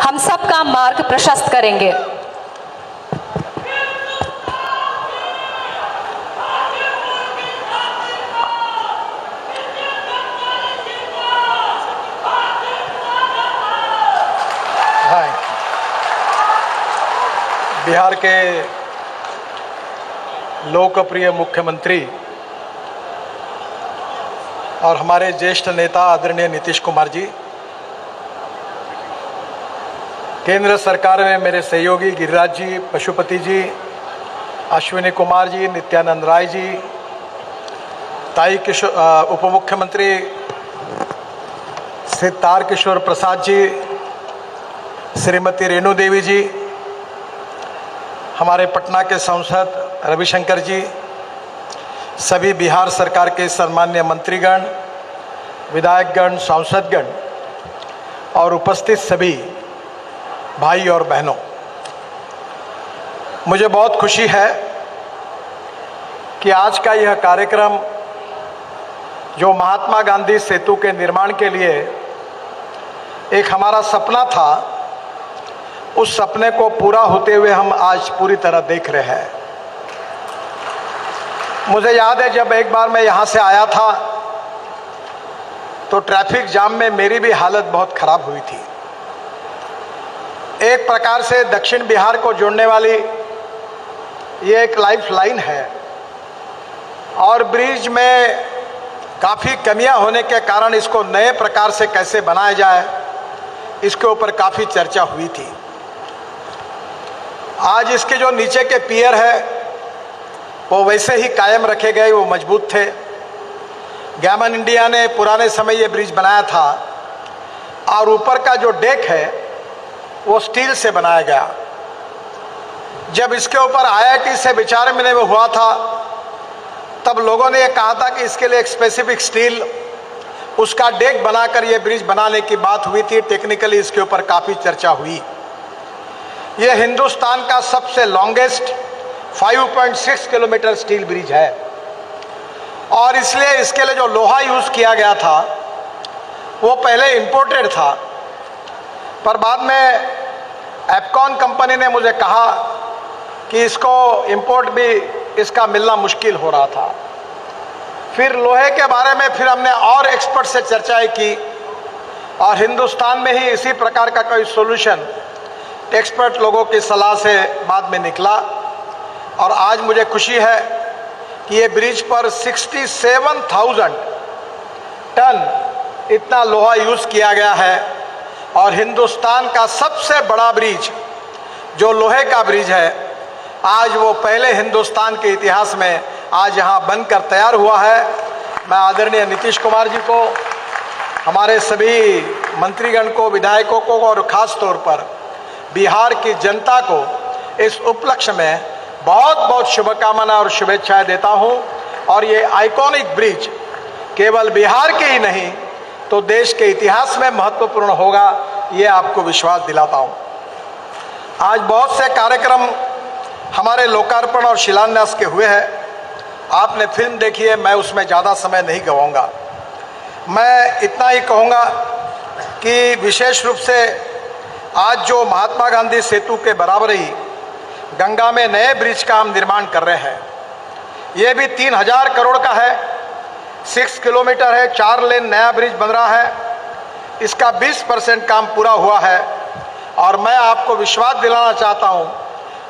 हम सबका मार्ग प्रशस्त करेंगे। बिहार के लोकप्रिय मुख्यमंत्री और हमारे ज्येष्ठ नेता आदरणीय नीतीश कुमार जी, केंद्र सरकार में मेरे सहयोगी गिरिराज जी, पशुपति जी, अश्विनी कुमार जी, नित्यानंद राय जी, उप मुख्यमंत्री श्री तारकिशोर प्रसाद जी, श्रीमती रेणु देवी जी, हमारे पटना के सांसद रविशंकर जी, सभी बिहार सरकार के सम्मान्य मंत्रीगण, विधायकगण, सांसदगण और उपस्थित सभी भाई और बहनों, मुझे बहुत खुशी है कि आज का यह कार्यक्रम जो महात्मा गांधी सेतु के निर्माण के लिए एक हमारा सपना था, उस सपने को पूरा होते हुए हम आज पूरी तरह देख रहे हैं। मुझे याद है जब एक बार मैं यहाँ से आया था तो ट्रैफिक जाम में मेरी भी हालत बहुत खराब हुई थी। एक प्रकार से दक्षिण बिहार को जोड़ने वाली ये एक लाइफ लाइन है और ब्रिज में काफ़ी कमियां होने के कारण इसको नए प्रकार से कैसे बनाया जाए, इसके ऊपर काफ़ी चर्चा हुई थी। आज इसके जो नीचे के पियर है वो वैसे ही कायम रखे गए, वो मजबूत थे। गैमन इंडिया ने पुराने समय ये ब्रिज बनाया था और ऊपर का जो डेक है वो स्टील से बनाया गया। जब इसके ऊपर IIT से विचार विनिमय हुआ था तब लोगों ने ये कहा था कि इसके लिए एक स्पेसिफिक स्टील, उसका डेक बनाकर ये ब्रिज बनाने की बात हुई थी। टेक्निकली इसके ऊपर काफ़ी चर्चा हुई। ये हिंदुस्तान का सबसे लॉन्गेस्ट 5.6 किलोमीटर स्टील ब्रिज है और इसलिए इसके लिए जो लोहा यूज़ किया गया था वो पहले इंपोर्टेड था, पर बाद में एप्कॉन कंपनी ने मुझे कहा कि इसको इंपोर्ट भी इसका मिलना मुश्किल हो रहा था। फिर लोहे के बारे में फिर हमने और एक्सपर्ट से चर्चाएं की और हिंदुस्तान में ही इसी प्रकार का कोई सॉल्यूशन एक्सपर्ट लोगों की सलाह से बाद में निकला और आज मुझे खुशी है कि ये ब्रिज पर 67,000 टन इतना लोहा यूज़ किया गया है और हिंदुस्तान का सबसे बड़ा ब्रिज जो लोहे का ब्रिज है, आज वो पहले हिंदुस्तान के इतिहास में आज यहाँ बनकर तैयार हुआ है। मैं आदरणीय नीतीश कुमार जी को, हमारे सभी मंत्रीगण को, विधायकों को और ख़ास तौर पर बिहार की जनता को इस उपलक्ष्य में बहुत बहुत शुभकामना और शुभेच्छाएं देता हूं। और ये आइकॉनिक ब्रिज केवल बिहार के ही नहीं तो देश के इतिहास में महत्वपूर्ण होगा, ये आपको विश्वास दिलाता हूं। आज बहुत से कार्यक्रम हमारे लोकार्पण और शिलान्यास के हुए हैं। आपने फिल्म देखी है, मैं उसमें ज़्यादा समय नहीं गवाऊंगा। मैं इतना ही कहूँगा कि विशेष रूप से आज जो महात्मा गांधी सेतु के बराबर ही गंगा में नए ब्रिज का हम निर्माण कर रहे हैं, ये भी 3000 करोड़ का है, 6 किलोमीटर है, 4 लेन नया ब्रिज बन रहा है। इसका 20% काम पूरा हुआ है और मैं आपको विश्वास दिलाना चाहता हूं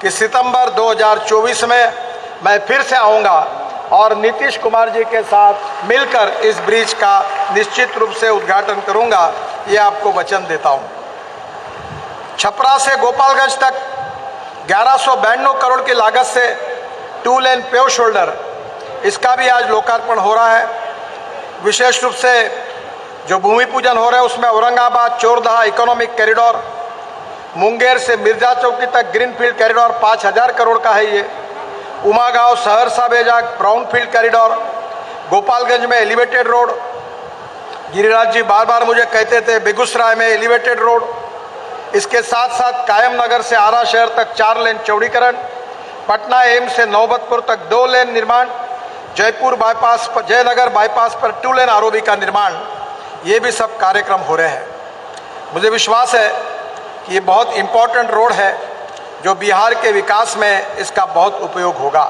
कि सितंबर 2024 में मैं फिर से आऊंगा और नीतीश कुमार जी के साथ मिलकर इस ब्रिज का निश्चित रूप से उद्घाटन करूंगा, ये आपको वचन देता हूं। छपरा से गोपालगंज तक 1192 करोड़ की लागत से 2 लेन पेव शोल्डर, इसका भी आज लोकार्पण हो रहा है। विशेष रूप से जो भूमि पूजन हो रहा है उसमें औरंगाबाद चोरदहा इकोनॉमिक कॉरिडोर, मुंगेर से मिर्जा चौकी तक ग्रीनफील्ड कॉरिडोर 5000 करोड़ का है। ये उमागांव सहरसा बेजा ब्राउनफील्ड कॉरिडोर, गोपालगंज में एलिवेटेड रोड, गिरिराज जी बार बार मुझे कहते थे बेगूसराय में एलिवेटेड रोड, इसके साथ साथ कायम नगर से आरा शहर तक 4 लेन चौड़ीकरण, पटना एम्स से नौबतपुर तक 2 लेन निर्माण, जयपुर बाईपास पर, जयनगर बाईपास पर 2 लेन आरओबी का निर्माण, ये भी सब कार्यक्रम हो रहे हैं। मुझे विश्वास है कि ये बहुत इम्पोर्टेंट रोड है जो बिहार के विकास में इसका बहुत उपयोग होगा।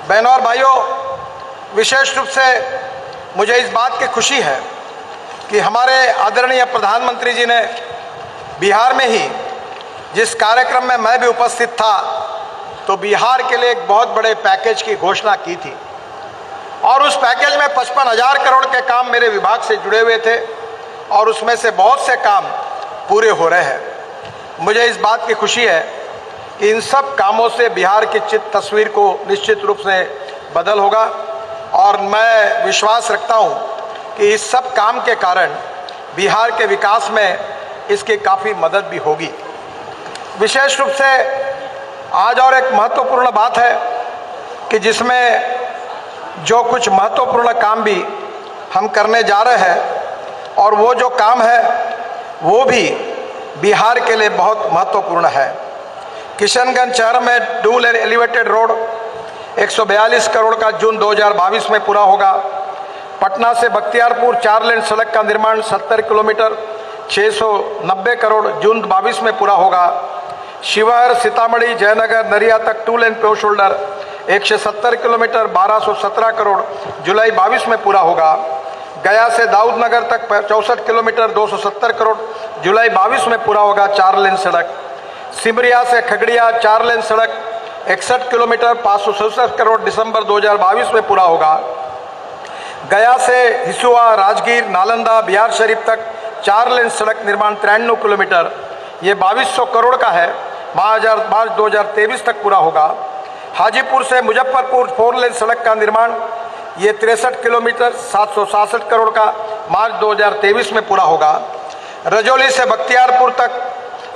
बहनों और भाइयों, विशेष रूप से मुझे इस बात की खुशी है कि हमारे आदरणीय प्रधानमंत्री जी ने बिहार में ही, जिस कार्यक्रम में मैं भी उपस्थित था, तो बिहार के लिए एक बहुत बड़े पैकेज की घोषणा की थी और उस पैकेज में 55,000 करोड़ के काम मेरे विभाग से जुड़े हुए थे और उसमें से बहुत से काम पूरे हो रहे हैं। मुझे इस बात की खुशी है कि इन सब कामों से बिहार की तस्वीर को निश्चित रूप से बदल होगा और मैं विश्वास रखता हूं कि इस सब काम के कारण बिहार के विकास में इसकी काफ़ी मदद भी होगी। विशेष रूप से आज और एक महत्वपूर्ण बात है कि जिसमें जो कुछ महत्वपूर्ण काम भी हम करने जा रहे हैं और वो जो काम है वो भी बिहार के लिए बहुत महत्वपूर्ण है। किशनगंज शहर में डुअल एलिवेटेड रोड 142 करोड़ का जून 2022 में पूरा होगा। पटना से बख्तियारपुर 4 लेन सड़क का निर्माण 70 किलोमीटर 690 करोड़ जून 22 में पूरा होगा। शिवहर सीतामढ़ी जयनगर नरिया तक 2 लेन पेव शोल्डर 170 किलोमीटर 1217 करोड़ जुलाई 22 में पूरा होगा। गया से दाऊदनगर तक 64 किलोमीटर 270 करोड़ जुलाई 22 में पूरा होगा 4 लेन सड़क। सिमरिया से खगड़िया 4 लेन सड़क 61 किलोमीटर 567 करोड़ दिसंबर 2022 में पूरा होगा। गया से हिसुआ राजगीर नालंदा बिहार शरीफ तक 4 लेन सड़क निर्माण 93 किलोमीटर, ये 2200 करोड़ का है, मार्च 2023 तक पूरा होगा। हाजीपुर से मुजफ्फरपुर 4 लेन सड़क का निर्माण, ये 63 किलोमीटर 767 करोड़ का मार्च 2023 में पूरा होगा। रजौली से बख्तियारपुर तक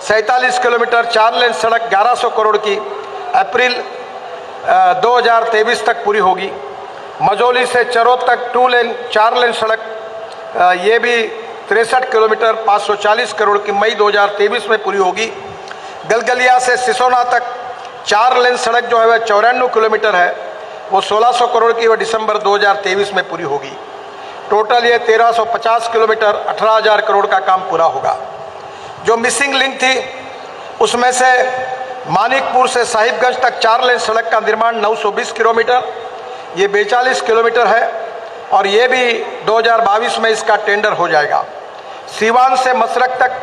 47 किलोमीटर 4 लेन सड़क 1100 करोड़ की अप्रैल 2023 तक पूरी होगी। मझौली से चरोद तक 2 लेन 4 लेन सड़क, ये भी 63 किलोमीटर 540 करोड़ की मई 2023 में पूरी होगी। गलगलिया से सिसोना तक 4 लेन सड़क जो है वह 94 किलोमीटर है, वो 1600 करोड़ की, वह दिसंबर 2023 में पूरी होगी। टोटल ये 1350 किलोमीटर 18,000 करोड़ का काम पूरा होगा। जो मिसिंग लिंक थी उसमें से मानिकपुर से साहिबगंज तक 4 लेन सड़क का निर्माण 920 किलोमीटर, ये 42 किलोमीटर है और ये भी 2022 में इसका टेंडर हो जाएगा। सीवान से मसरक तक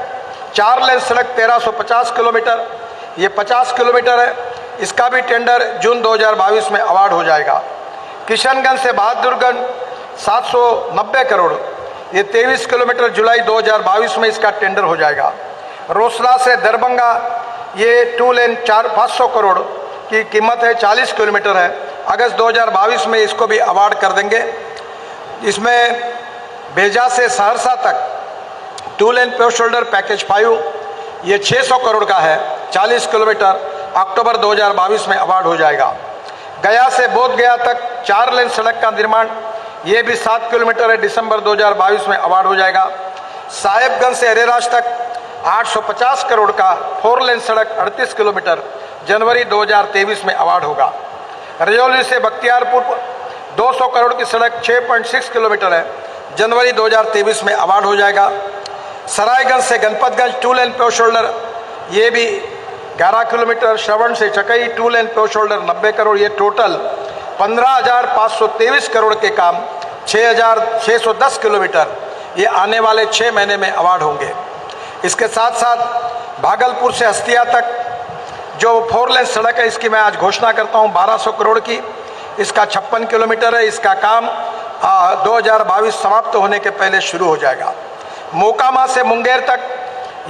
4 लेन सड़क 1350 किलोमीटर, ये 50 किलोमीटर है, इसका भी टेंडर जून 2022 में अवार्ड हो जाएगा। किशनगंज से बहादुरगंज 790 करोड़, ये 23 किलोमीटर जुलाई 2022 में इसका टेंडर हो जाएगा। रोसड़ा से दरभंगा ये 2 लेन 500 करोड़ की कीमत है, 40 किलोमीटर है, अगस्त 2022 में इसको भी अवार्ड कर देंगे। इसमें बेजा से सहरसा तक 2 लेन पेव शोल्डर पैकेज 5, ये 600 करोड़ का है, 40 किलोमीटर, अक्टूबर 2022 में अवार्ड हो जाएगा। गया से बोधगया तक 4 लेन सड़क का निर्माण, ये भी 7 किलोमीटर है, दिसंबर 2022 में अवार्ड हो जाएगा। साहेबगंज से अरेराज तक 850 करोड़ का 4 लेन सड़क 38 किलोमीटर, जनवरी 2023 में अवार्ड होगा। रजौली से बख्तियारपुर 200 करोड़ की सड़क 6.6 किलोमीटर है, जनवरी 2023 में अवार्ड हो जाएगा। सरायगंज से गणपतगंज 2 लेन पेव शोल्डर, ये भी 11 किलोमीटर। श्रवण से चकई 2 लेन पेव शोल्डर 90 करोड़, ये टोटल 15,523 करोड़ के काम 6,610 किलोमीटर, ये आने वाले 6 महीने में अवार्ड होंगे। इसके साथ साथ भागलपुर से हस्तिया तक जो 4 लेन सड़क है, इसकी मैं आज घोषणा करता हूँ 1200 करोड़ की, इसका 56 किलोमीटर है, इसका काम 2022 समाप्त होने के पहले शुरू हो जाएगा। मोकामा से मुंगेर तक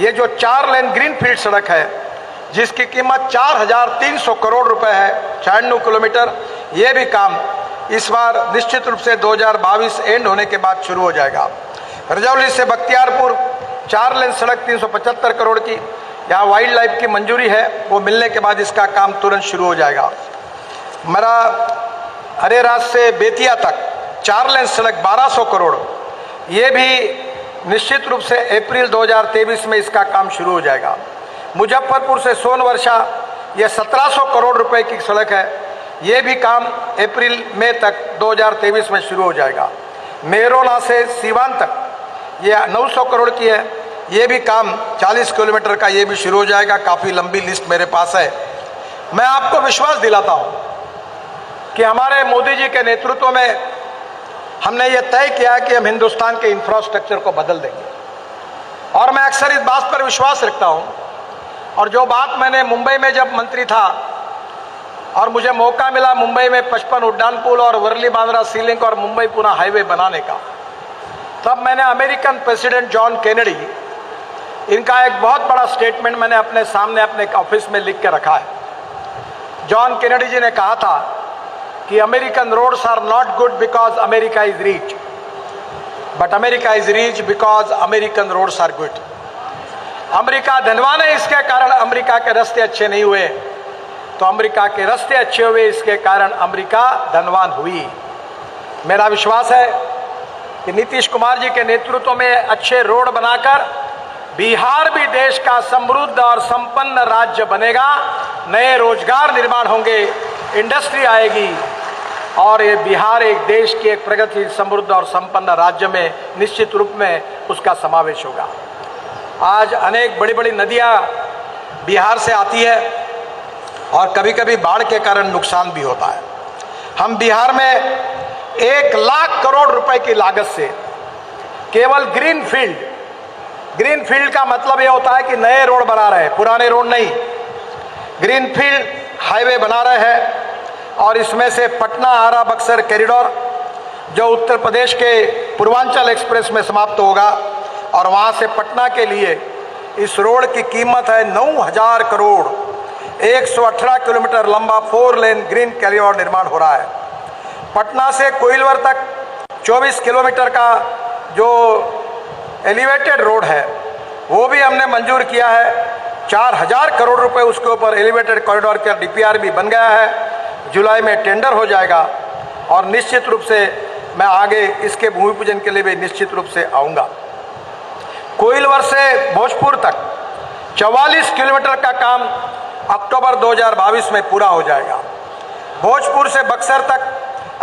ये जो 4 लेन ग्रीनफील्ड सड़क है, जिसकी कीमत 4,300 करोड़ रुपए है, 96 किलोमीटर, ये भी काम इस बार निश्चित रूप से 2022 एंड होने के बाद शुरू हो जाएगा। रजौली से बख्तियारपुर 4 लेन सड़क 375 करोड़ की, यहाँ वाइल्ड लाइफ की मंजूरी है, वो मिलने के बाद इसका काम तुरंत शुरू हो जाएगा। मेरा अरेराज से बेतिया तक 4 लेन सड़क 1200 करोड़, ये भी निश्चित रूप से अप्रैल 2023 में इसका काम शुरू हो जाएगा। मुजफ्फरपुर से सोनवर्षा ये 1700 करोड़ रुपए की सड़क है, ये भी काम अप्रैल मई तक 2023 में शुरू हो जाएगा। मेहरोना से सीवान तक ये 900 करोड़ की है, ये भी काम 40 किलोमीटर का ये भी शुरू हो जाएगा। काफ़ी लंबी लिस्ट मेरे पास है। मैं आपको विश्वास दिलाता हूँ कि हमारे मोदी जी के नेतृत्व में हमने ये तय किया कि हम हिंदुस्तान के इंफ्रास्ट्रक्चर को बदल देंगे, और मैं अक्सर इस बात पर विश्वास रखता हूँ। और जो बात मैंने मुंबई में जब मंत्री था और मुझे मौका मिला मुंबई में 55 उड्डान पुल और वर्ली बांद्रा सी लिंक और मुंबई पुणे हाईवे बनाने का, तब मैंने अमेरिकन प्रेसिडेंट जॉन केनेडी, इनका एक बहुत बड़ा स्टेटमेंट मैंने अपने सामने अपने ऑफिस में लिख के रखा है। जॉन केनेडी जी ने कहा था कि American roads are not good because America is rich, but America is rich because American roads are good. America धनवान है, इसके कारण अमेरिका के रास्ते अच्छे नहीं हुए, तो अमेरिका के रास्ते अच्छे हुए, इसके कारण अमेरिका धनवान हुई। मेरा विश्वास है कि नीतीश कुमार जी के नेतृत्व में अच्छे रोड बनाकर बिहार भी देश का समृद्ध और संपन्न राज्य बनेगा। नए रोजगार निर्माण होंगे, इंडस्ट्री आएगी, और ये बिहार एक देश की एक प्रगति समृद्ध और संपन्न राज्य में निश्चित रूप में उसका समावेश होगा। आज अनेक बड़ी बड़ी नदियां बिहार से आती है और कभी कभी बाढ़ के कारण नुकसान भी होता है। हम बिहार में 1 लाख करोड़ रुपए की लागत से केवल ग्रीन फील्ड का मतलब यह होता है कि नए रोड बना रहे हैं, पुराने रोड नहीं, ग्रीन फील्ड हाईवे बना रहे हैं। और इसमें से पटना आरा बक्सर कॉरिडोर जो उत्तर प्रदेश के पूर्वांचल एक्सप्रेस में समाप्त होगा, और वहाँ से पटना के लिए इस रोड की कीमत है 9,000 करोड़। 118 किलोमीटर लंबा 4 लेन ग्रीन कॉरिडोर निर्माण हो रहा है। पटना से कोइलवर तक 24 किलोमीटर का जो एलिवेटेड रोड है वो भी हमने मंजूर किया है। 4,000 करोड़ रुपए उसके ऊपर एलिवेटेड कॉरिडोर का डीपीआर भी बन गया है। जुलाई में टेंडर हो जाएगा, और निश्चित रूप से मैं आगे इसके भूमि पूजन के लिए भी निश्चित रूप से आऊँगा। कोइलवर से भोजपुर तक 44 किलोमीटर का काम अक्टूबर 2022 में पूरा हो जाएगा। भोजपुर से बक्सर तक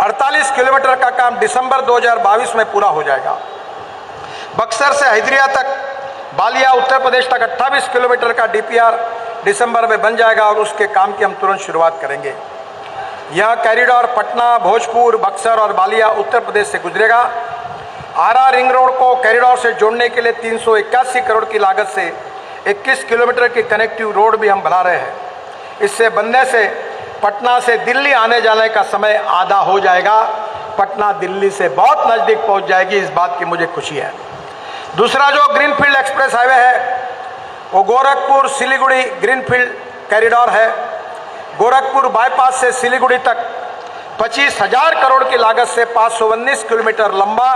48 किलोमीटर का काम दिसंबर 2022 में पूरा हो जाएगा। बक्सर से हल्दिया तक बालिया उत्तर प्रदेश तक 28 किलोमीटर का डीपीआर दिसंबर में बन जाएगा, और उसके काम की हम तुरंत शुरुआत करेंगे। यह कॉरिडोर पटना, भोजपुर, बक्सर और बालिया उत्तर प्रदेश से गुजरेगा। आरा रिंग रोड को कॉरिडोर से जोड़ने के लिए 381 करोड़ की लागत से 21 किलोमीटर की कनेक्टिव रोड भी हम बना रहे हैं। इससे बनने से पटना से दिल्ली आने जाने का समय आधा हो जाएगा। पटना दिल्ली से बहुत नज़दीक पहुंच जाएगी, इस बात की मुझे खुशी है। दूसरा जो ग्रीनफील्ड एक्सप्रेस हाईवे है वो गोरखपुर सिलीगुड़ी ग्रीनफील्ड कॉरिडोर है। गोरखपुर बाईपास से सिलीगुड़ी तक 25,000 करोड़ की लागत से 519 किलोमीटर लंबा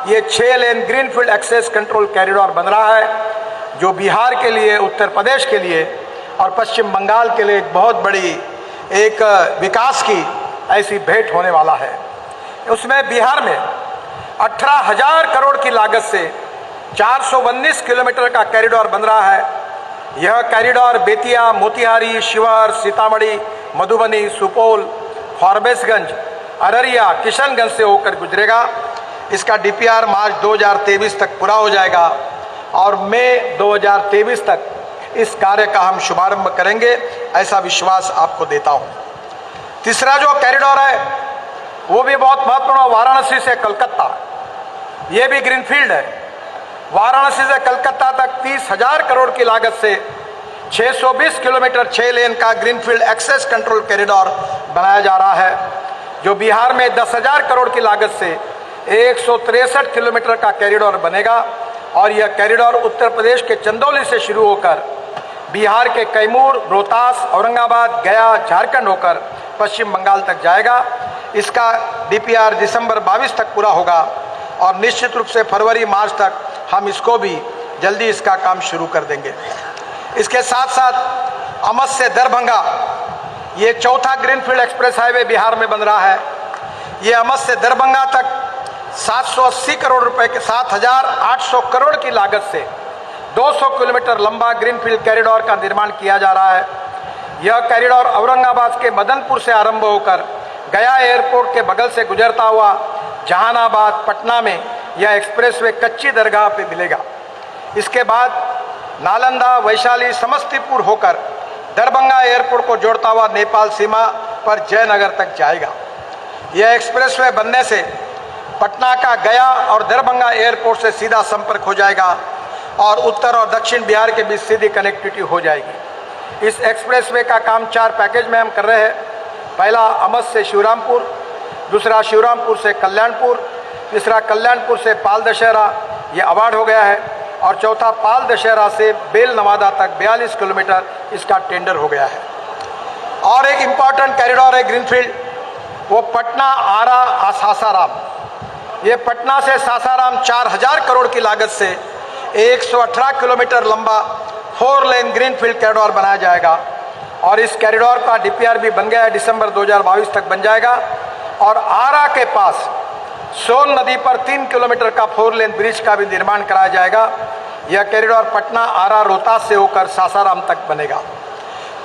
ये 6 lane greenfield access control corridor बन रहा है, जो बिहार के लिए, उत्तर प्रदेश के लिए और पश्चिम बंगाल के लिए एक बहुत बड़ी एक विकास की ऐसी भेंट होने वाला है। उसमें बिहार में 18,000 करोड़ की लागत से 419 किलोमीटर का कॉरिडोर बन रहा है। यह कॉरिडोर बेतिया, मोतिहारी, शिवहर, सीतामढ़ी, मधुबनी, सुपौल, फॉरबिसगंज, अररिया, किशनगंज से होकर गुजरेगा। इसका डीपीआर मार्च 2023 तक पूरा हो जाएगा, और मई 2023 तक इस कार्य का हम शुभारंभ करेंगे, ऐसा विश्वास आपको देता हूं। तीसरा जो कॉरिडोर है वो भी बहुत महत्वपूर्ण, वाराणसी से कलकत्ता, ये भी ग्रीनफील्ड है। वाराणसी से कलकत्ता तक 30,000 करोड़ की लागत से 620 किलोमीटर 6 लेन का ग्रीनफील्ड एक्सेस कंट्रोल कॉरिडोर बनाया जा रहा है, जो बिहार में 10,000 करोड़ की लागत से 163 किलोमीटर का कॉरिडोर बनेगा। और यह कॉरिडोर उत्तर प्रदेश के चंदौली से शुरू होकर बिहार के कैमूर, रोहतास, औरंगाबाद, गया, झारखंड होकर पश्चिम बंगाल तक जाएगा। इसका डीपीआर दिसंबर 22 तक पूरा होगा, और निश्चित रूप से फरवरी मार्च तक हम इसको भी जल्दी इसका काम शुरू कर देंगे। इसके साथ साथ अमस से दरभंगा, ये चौथा ग्रीनफील्ड एक्सप्रेस हाईवे बिहार में बन रहा है। ये अमस से दरभंगा तक 780 करोड़ रुपए के 7,800 करोड़ की लागत से 200 किलोमीटर लंबा ग्रीनफील्ड कॉरिडोर का निर्माण किया जा रहा है। यह कॉरिडोर औरंगाबाद के मदनपुर से आरंभ होकर गया एयरपोर्ट के बगल से गुजरता हुआ जहानाबाद, पटना में यह एक्सप्रेसवे कच्ची दरगाह पे मिलेगा। इसके बाद नालंदा, वैशाली, समस्तीपुर होकर दरभंगा एयरपोर्ट को जोड़ता हुआ नेपाल सीमा पर जयनगर तक जाएगा। यह एक्सप्रेसवे बनने से पटना का गया और दरभंगा एयरपोर्ट से सीधा संपर्क हो जाएगा और उत्तर और दक्षिण बिहार के बीच सीधी कनेक्टिविटी हो जाएगी। इस एक्सप्रेसवे का काम 4 पैकेज में हम कर रहे हैं। पहला अमत से शिवरामपुर, दूसरा शिवरामपुर से कल्याणपुर, तीसरा कल्याणपुर से पाल दशहरा, ये अवार्ड हो गया है, और चौथा पाल दशहरा से बेल नवादा तक 42 किलोमीटर इसका टेंडर हो गया है। और एक इम्पॉर्टेंट कॉरिडोर है ग्रीनफील्ड, वो पटना आरा सासाराम। ये पटना से सासाराम 4000 करोड़ की लागत से 118 किलोमीटर लंबा 4 लेन ग्रीनफील्ड कॉरिडोर बनाया जाएगा और इस कॉरिडोर का डीपीआर भी बन गया है, दिसंबर 2022 तक बन जाएगा। और आरा के पास सोन नदी पर 3 किलोमीटर का 4 लेन ब्रिज का भी निर्माण कराया जाएगा। यह कॉरिडोर पटना, आरा, रोहतास से होकर सासाराम तक बनेगा।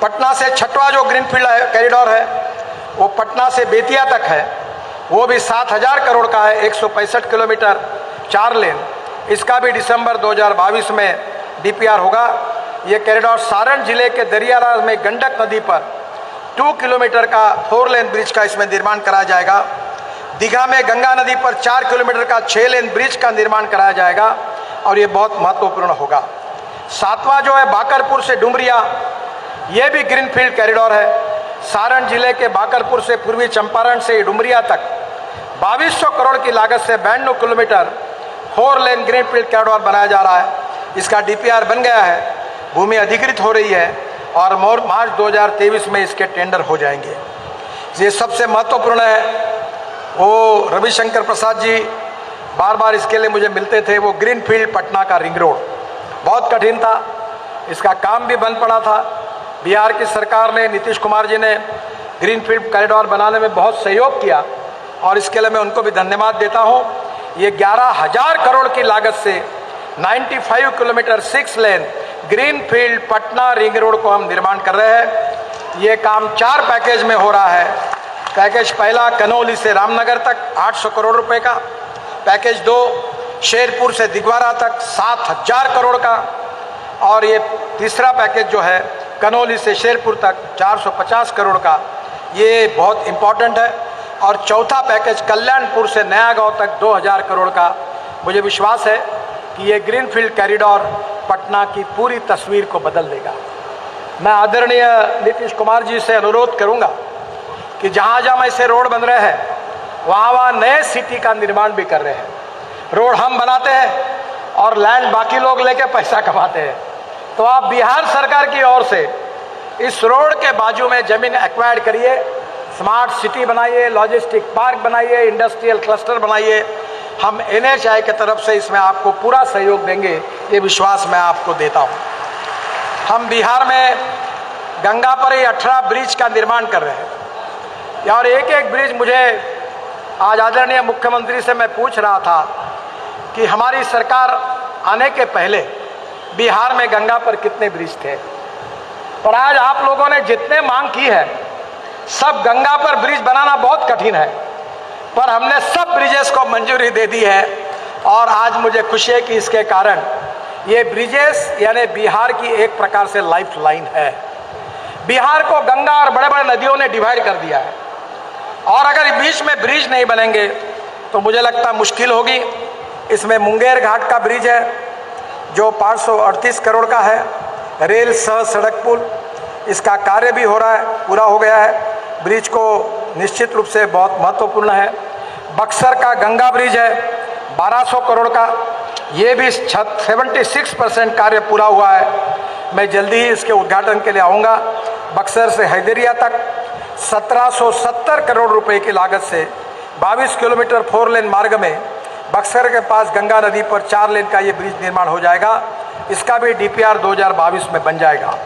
पटना से छठवां जो ग्रीनफील्ड कॉरिडोर है वो पटना से बेतिया तक है, वो भी 7000 करोड़ का है, 165 किलोमीटर 4 लेन। इसका भी दिसंबर 2022 में डीपीआर होगा। ये कॉरिडोर सारण जिले के दरियाराज में गंडक नदी पर 2 किलोमीटर का 4 लेन ब्रिज का इसमें निर्माण कराया जाएगा। दीघा में गंगा नदी पर 4 किलोमीटर का 6 लेन ब्रिज का निर्माण कराया जाएगा और ये बहुत महत्वपूर्ण होगा। 7वां जो है बाकरपुर से डुमरिया, ये भी ग्रीनफील्ड कॉरिडोर है। सारण जिले के बाकरपुर से पूर्वी चंपारण से डुमरिया तक 2200 करोड़ की लागत से 92 किलोमीटर 4 लेन ग्रीनफील्ड कॉरिडोर बनाया जा रहा है। इसका डीपीआर बन गया है, भूमि अधिकृत हो रही है और मार्च 2023 में इसके टेंडर हो जाएंगे। ये सबसे महत्वपूर्ण है, वो रविशंकर प्रसाद जी बार बार इसके लिए मुझे मिलते थे। वो ग्रीनफील्ड पटना का रिंग रोड बहुत कठिन था, इसका काम भी बंद पड़ा था। बिहार की सरकार ने, नीतीश कुमार जी ने ग्रीनफील्ड कॉरिडोर बनाने में बहुत सहयोग किया और इसके लिए मैं उनको भी धन्यवाद देता हूँ। ये 11000 करोड़ की लागत से 95 kilometre 6 lane greenfield Patna ring road को हम निर्माण कर रहे हैं। ये काम 4 पैकेज में हो रहा है। पैकेज पहला कनौली से रामनगर तक 800 करोड़ रुपए का, पैकेज 2 शेरपुर से दिगवारा तक 7000 करोड़ का, और ये तीसरा पैकेज जो है कनौली से शेरपुर तक 450 करोड़ का, ये बहुत इम्पॉर्टेंट है। और चौथा पैकेज कल्याणपुर से नया गांव तक 2000 करोड़ का। मुझे विश्वास है कि ये ग्रीनफील्ड कॉरिडोर पटना की पूरी तस्वीर को बदल देगा। मैं आदरणीय नीतीश कुमार जी से अनुरोध करूंगा कि जहाँ जहाँ ऐसे रोड बन रहे हैं वहाँ नए सिटी का निर्माण भी कर रहे हैं। रोड हम बनाते हैं और लैंड बाकी लोग लेके पैसा कमाते हैं, तो आप बिहार सरकार की ओर से इस रोड के बाजू में ज़मीन एक्वायर्ड करिए, स्मार्ट सिटी बनाइए, लॉजिस्टिक पार्क बनाइए, इंडस्ट्रियल क्लस्टर बनाइए। हम NHAI की तरफ से इसमें आपको पूरा सहयोग देंगे, ये विश्वास मैं आपको देता हूँ। हम बिहार में गंगा पर ही 18 ब्रिज का निर्माण कर रहे हैं और एक एक ब्रिज, मुझे आज आदरणीय मुख्यमंत्री से मैं पूछ रहा था कि हमारी सरकार आने के पहले बिहार में गंगा पर कितने ब्रिज थे, और आज आप लोगों ने जितने मांग की है, सब गंगा पर ब्रिज बनाना बहुत कठिन है, पर हमने सब ब्रिजेस को मंजूरी दे दी है। और आज मुझे खुशी है कि इसके कारण ये ब्रिजेस यानी बिहार की एक प्रकार से लाइफ लाइन है। बिहार को गंगा और बड़े बड़े नदियों ने डिवाइड कर दिया है, और अगर बीच में ब्रिज नहीं बनेंगे तो मुझे लगता मुश्किल होगी। इसमें मुंगेर घाट का ब्रिज है जो 538 करोड़ का है, रेल सह सड़क पुल, इसका कार्य भी हो रहा है, पूरा हो गया है। ब्रिज को निश्चित रूप से बहुत महत्वपूर्ण है। बक्सर का गंगा ब्रिज है 1200 करोड़ का, ये भी 76% कार्य पूरा हुआ है। मैं जल्दी ही इसके उद्घाटन के लिए आऊँगा। बक्सर से हैदरिया तक 1770 करोड़ रुपए की लागत से 22 किलोमीटर 4 लेन मार्ग में बक्सर के पास गंगा नदी पर 4 लेन का ये ब्रिज निर्माण हो जाएगा। इसका भी डीपीआर 2022 में बन जाएगा।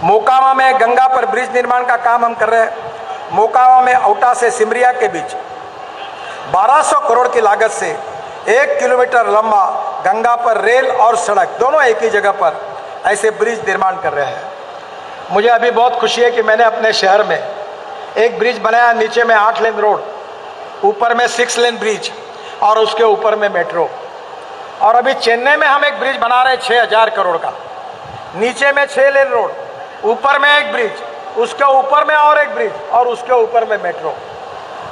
मोकामा में गंगा पर ब्रिज निर्माण का काम हम कर रहे हैं। मोकामा में औटा से सिमरिया के बीच 1200 करोड़ की लागत से 1 किलोमीटर लंबा गंगा पर रेल और सड़क दोनों एक ही जगह पर ऐसे ब्रिज निर्माण कर रहे हैं। मुझे अभी बहुत खुशी है कि मैंने अपने शहर में एक ब्रिज बनाया, नीचे में 8 लेन रोड, ऊपर में 6 लेन ब्रिज और उसके ऊपर में मेट्रो। और अभी चेन्नई में हम एक ब्रिज बना रहे हैं 6,000 करोड़ का, नीचे में 6 लेन रोड, ऊपर में एक ब्रिज, उसके ऊपर में और एक ब्रिज, और उसके ऊपर में मेट्रो।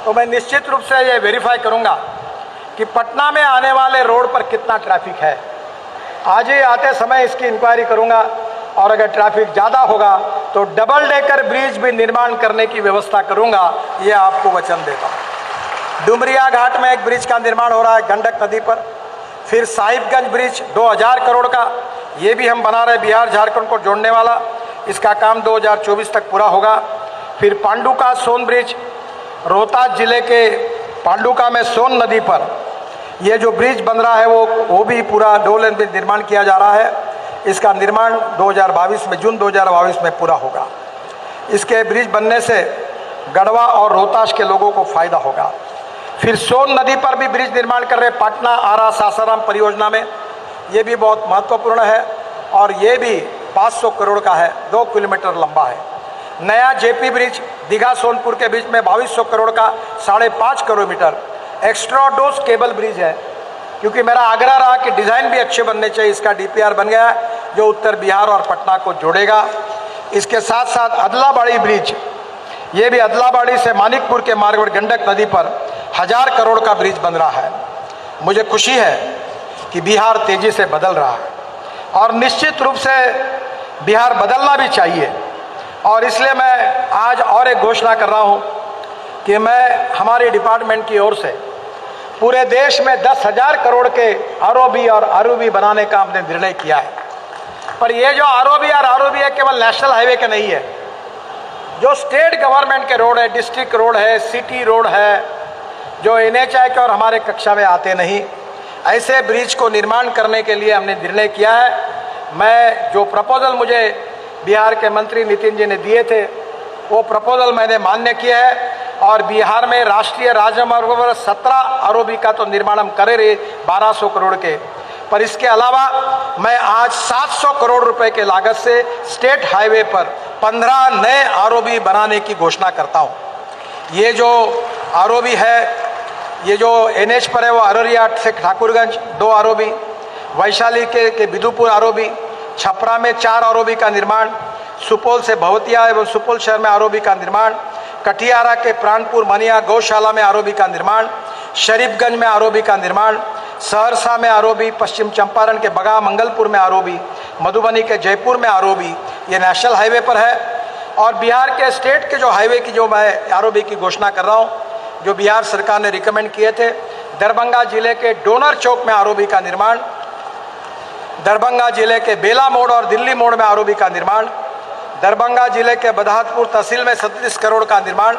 तो मैं निश्चित रूप से ये वेरीफाई करूंगा कि पटना में आने वाले रोड पर कितना ट्रैफिक है। आज ही आते समय इसकी इंक्वायरी करूंगा, और अगर ट्रैफिक ज़्यादा होगा तो डबल डेकर ब्रिज भी निर्माण करने की व्यवस्था करूंगा, ये आपको वचन देता हूँ। डुमरिया घाट में एक ब्रिज का निर्माण हो रहा है गंडक नदी पर। फिर साहिबगंज ब्रिज 2,000 करोड़ का, ये भी हम बना रहे, बिहार झारखंड को जोड़ने वाला, इसका काम 2024 तक पूरा होगा। फिर पांडुका सोन ब्रिज, रोहतास जिले के पांडुका में सोन नदी पर ये जो ब्रिज बन रहा है वो भी पूरा 2 लेन में निर्माण किया जा रहा है। इसका निर्माण 2022 में, जून 2022 में पूरा होगा। इसके ब्रिज बनने से गढ़वा और रोहतास के लोगों को फायदा होगा। फिर सोन नदी पर भी ब्रिज निर्माण कर रहे पटना आरा सासाराम परियोजना में, ये भी बहुत महत्वपूर्ण है, और ये भी 500 करोड़ का है, 2 किलोमीटर लंबा है। नया जेपी ब्रिज दीघा सोनपुर के बीच में 2200 करोड़ का 5.5 kilometre extra dose cable bridge है, क्योंकि मेरा आग्रह रहा कि डिज़ाइन भी अच्छे बनने चाहिए। इसका डीपीआर बन गया है जो उत्तर बिहार और पटना को जोड़ेगा। इसके साथ साथ अदलाबाड़ी ब्रिज, ये भी अदलाबाड़ी से मानिकपुर के मार्ग पर गंडक नदी पर 1000 करोड़ का ब्रिज बन रहा है। मुझे खुशी है कि बिहार तेजी से बदल रहा है, और निश्चित रूप से बिहार बदलना भी चाहिए। और इसलिए मैं आज और एक घोषणा कर रहा हूँ कि मैं हमारे डिपार्टमेंट की ओर से पूरे देश में 10,000 करोड़ के आरओबी और आरओबी बनाने का हमने निर्णय किया है। पर ये जो आरओबी और आरओबी है केवल नेशनल हाईवे के नहीं है, जो स्टेट गवर्नमेंट के रोड है, डिस्ट्रिक्ट रोड है, सिटी रोड है, जो एनएचआई के और हमारे कक्षा में आते नहीं, ऐसे ब्रिज को निर्माण करने के लिए हमने निर्णय किया है। मैं जो प्रपोजल मुझे बिहार के मंत्री नितिन जी ने दिए थे, वो प्रपोजल मैंने मान्य किया है, और बिहार में राष्ट्रीय राजमार्गों पर 17 आरओबी का तो निर्माण हम करे रहे 1200 करोड़ के, पर इसके अलावा मैं आज 700 करोड़ रुपए के लागत से स्टेट हाईवे पर 15 नए आरओबी बनाने की घोषणा करता हूँ। ये जो आरओबी है, ये जो एनएच पर है, वो अररिया से ठाकुरगंज 2 आरओबी, वैशाली के बिदुपुर आरओबी, छपरा में 4 आरओबी का निर्माण, सुपौल से भवतिया एवं सुपौल शहर में आरओबी का निर्माण, कटियारा के प्राणपुर मनिया गौशाला में आरओबी का निर्माण, शरीफगंज में आरओबी का निर्माण, सहरसा में आरओबी, पश्चिम चंपारण के बगा मंगलपुर में आरओबी, मधुबनी के जयपुर में आरओबी, ये नेशनल हाईवे पर है। और बिहार के स्टेट के जो हाईवे की जो मैं आरओबी की घोषणा कर रहा हूँ, जो बिहार सरकार ने रिकमेंड किए थे, दरभंगा जिले के डोनर चौक में आरओबी का निर्माण, दरभंगा जिले के बेला मोड़ और दिल्ली मोड़ में आरओबी का निर्माण, दरभंगा जिले के बदहातपुर तहसील में 37 करोड़ का निर्माण,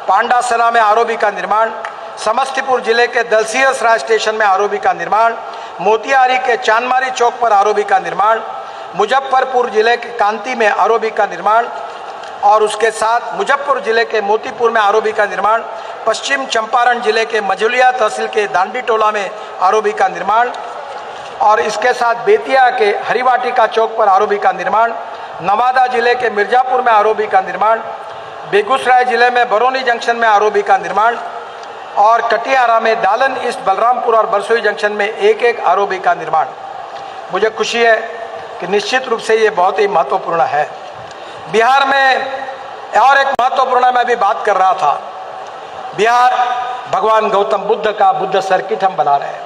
पांडासरा में आरओबी का निर्माण, समस्तीपुर जिले के दलसियसराय स्टेशन में आरओबी का निर्माण, मोतिहारी के चांदमारी चौक पर आरओबी का निर्माण, मुजफ्फरपुर जिले के कांती में आरओबी का निर्माण, और उसके साथ मुजफ्फरपुर जिले के मोतीपुर में आरओबी का निर्माण, पश्चिम चंपारण जिले के मझुलिया तहसील के दांडी टोला में आरओबी का निर्माण, और इसके साथ बेतिया के हरिवाटिका चौक पर आरओबी का निर्माण, नवादा जिले के मिर्जापुर में आरओबी का निर्माण, बेगूसराय जिले में बरौनी जंक्शन में आरओबी का निर्माण, और कटियारा में दालन ईस्ट, बलरामपुर और बरसोई जंक्शन में एक आरओबी का निर्माण। मुझे खुशी है कि निश्चित रूप से ये बहुत ही महत्वपूर्ण है। बिहार में और एक महत्वपूर्ण मैं अभी बात कर रहा था, बिहार भगवान गौतम बुद्ध का बुद्ध सर्किट हम बना रहे हैं,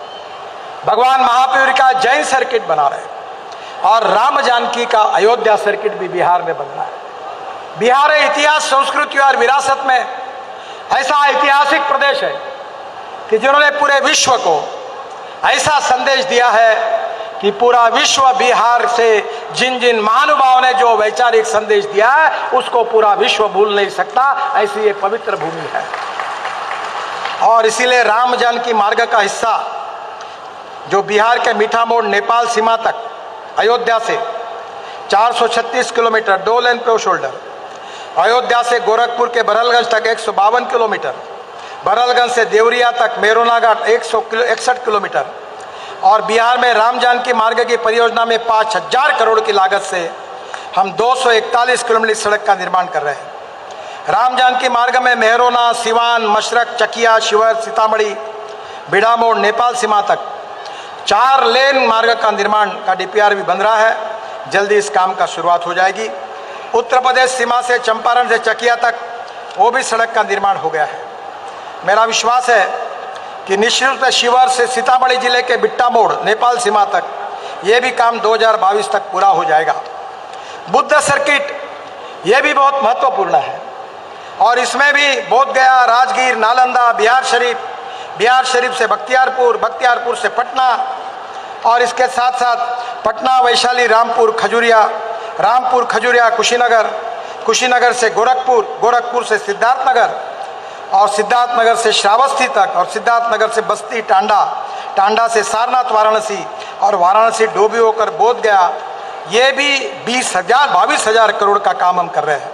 भगवान महावीर का जैन सर्किट बना रहे हैं, और राम जानकी का अयोध्या सर्किट भी बिहार में बन रहा है। बिहार इतिहास, संस्कृति और विरासत में ऐसा ऐतिहासिक प्रदेश है कि जिन्होंने पूरे विश्व को ऐसा संदेश दिया है कि पूरा विश्व बिहार से जिन जिन महानुभावों ने जो वैचारिक संदेश दिया है उसको पूरा विश्व भूल नहीं सकता, ऐसी ये पवित्र भूमि है। और इसीलिए राम जानकी मार्ग का हिस्सा जो बिहार के मीठा मोड़ नेपाल सीमा तक अयोध्या से 436 किलोमीटर 2 लेन पे शोल्डर, अयोध्या से गोरखपुर के बरहलगंज तक 152 किलोमीटर, बरहलगंज से देवरिया तक मेरोना घाट 161 किलोमीटर, और बिहार में राम जानकी मार्ग की परियोजना में 5000 करोड़ की लागत से हम 241 किलोमीटर सड़क का निर्माण कर रहे हैं। राम जानकी मार्ग में मेहरोना, सिवान, मशरक, चकिया, शिवर, सीतामढ़ी, बिड़ामोड़, नेपाल सीमा तक 4 लेन मार्ग का निर्माण का डीपीआर भी बन रहा है, जल्दी इस काम का शुरुआत हो जाएगी। उत्तर प्रदेश सीमा से चंपारण से चकिया तक वो भी सड़क का निर्माण हो गया है। मेरा विश्वास है कि निश्चित रूप से शिवर से सीतामढ़ी जिले के बिट्टा मोड़ नेपाल सीमा तक ये भी काम 2022 तक पूरा हो जाएगा। बुद्ध सर्किट ये भी बहुत महत्वपूर्ण है और इसमें भी बोधगया, राजगीर, नालंदा, बिहार शरीफ से बख्तियारपुर, बख्तियारपुर से पटना और इसके साथ साथ पटना, वैशाली, रामपुर, खजुरिया, कुशीनगर से गोरखपुर से सिद्धार्थनगर और सिद्धार्थनगर से श्रावस्ती तक और सिद्धार्थनगर से बस्ती, टांडा से सारनाथ, वाराणसी और वाराणसी डोभी होकर बोध गया। ये भी 22,000 करोड़ का काम हम कर रहे हैं।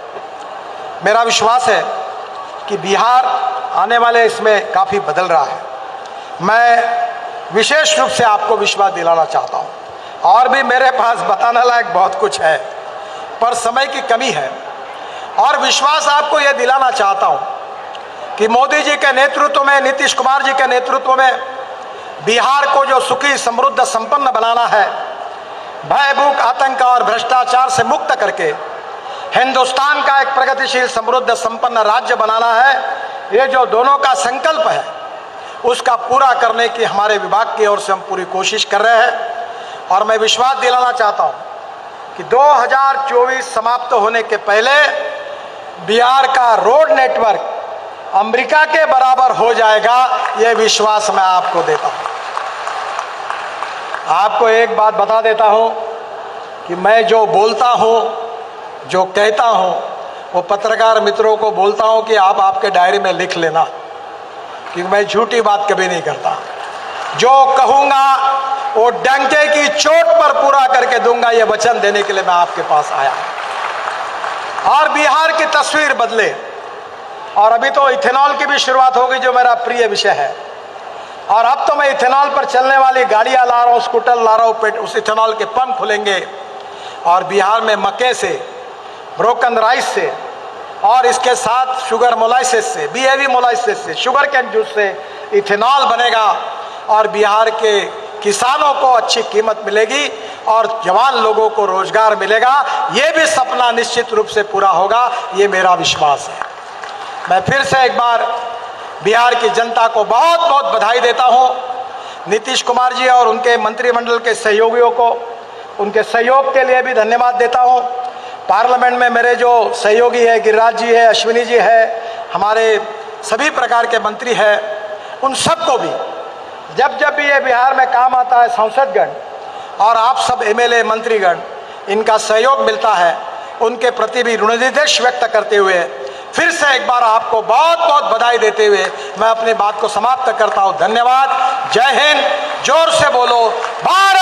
मेरा विश्वास है कि बिहार आने वाले इसमें काफ़ी बदल रहा है। मैं विशेष रूप से आपको विश्वास दिलाना चाहता हूँ और भी मेरे पास बताने लायक बहुत कुछ है, पर समय की कमी है और विश्वास आपको यह दिलाना चाहता हूँ कि मोदी जी के नेतृत्व में, नीतीश कुमार जी के नेतृत्व में बिहार को जो सुखी, समृद्ध, संपन्न बनाना है, भय, भूख, आतंक और भ्रष्टाचार से मुक्त करके हिंदुस्तान का एक प्रगतिशील, समृद्ध, संपन्न राज्य बनाना है, ये जो दोनों का संकल्प है उसका पूरा करने की हमारे विभाग की ओर से हम पूरी कोशिश कर रहे हैं। और मैं विश्वास दिलाना चाहता हूँ कि 2024 समाप्त होने के पहले बिहार का रोड नेटवर्क अमेरिका के बराबर हो जाएगा, ये विश्वास मैं आपको देता हूँ। आपको एक बात बता देता हूँ कि मैं जो बोलता हूँ, जो कहता हूँ, वो पत्रकार मित्रों को बोलता हूँ कि आप आपके डायरी में लिख लेना, क्योंकि मैं झूठी बात कभी नहीं करता। जो कहूँगा वो डंके की चोट पर पूरा करके दूंगा, ये वचन देने के लिए मैं आपके पास आया और बिहार की तस्वीर बदले। और अभी तो इथेनॉल की भी शुरुआत होगी, जो मेरा प्रिय विषय है, और अब तो मैं इथेनॉल पर चलने वाली गाड़ियाँ ला रहा हूँ, स्कूटर ला रहा हूँ, उस इथेनॉल के पंप खुलेंगे और बिहार में मक्के से, ब्रोकन राइस से और इसके साथ शुगर मोलाइसिस से, BAV मोलाइसिस से, शुगर कैन जूस से इथेनॉल बनेगा और बिहार के किसानों को अच्छी कीमत मिलेगी और जवान लोगों को रोजगार मिलेगा। ये भी सपना निश्चित रूप से पूरा होगा, ये मेरा विश्वास है। मैं फिर से एक बार बिहार की जनता को बहुत बहुत बधाई देता हूँ। नीतीश कुमार जी और उनके मंत्रिमंडल के सहयोगियों को उनके सहयोग के लिए भी धन्यवाद देता हूँ। पार्लियामेंट में मेरे जो सहयोगी है, गिरिराज जी है, अश्विनी जी है, हमारे सभी प्रकार के मंत्री हैं, उन सबको भी जब जब भी ये बिहार में काम आता है, सांसदगण और आप सब MLA मंत्रीगण, इनका सहयोग मिलता है, उनके प्रति भी ऋणनिदेश व्यक्त करते हुए फिर से एक बार आपको बहुत बहुत बधाई देते हुए मैं अपनी बात को समाप्त करता हूँ। धन्यवाद। जय हिंद। जोर से बोलो भारत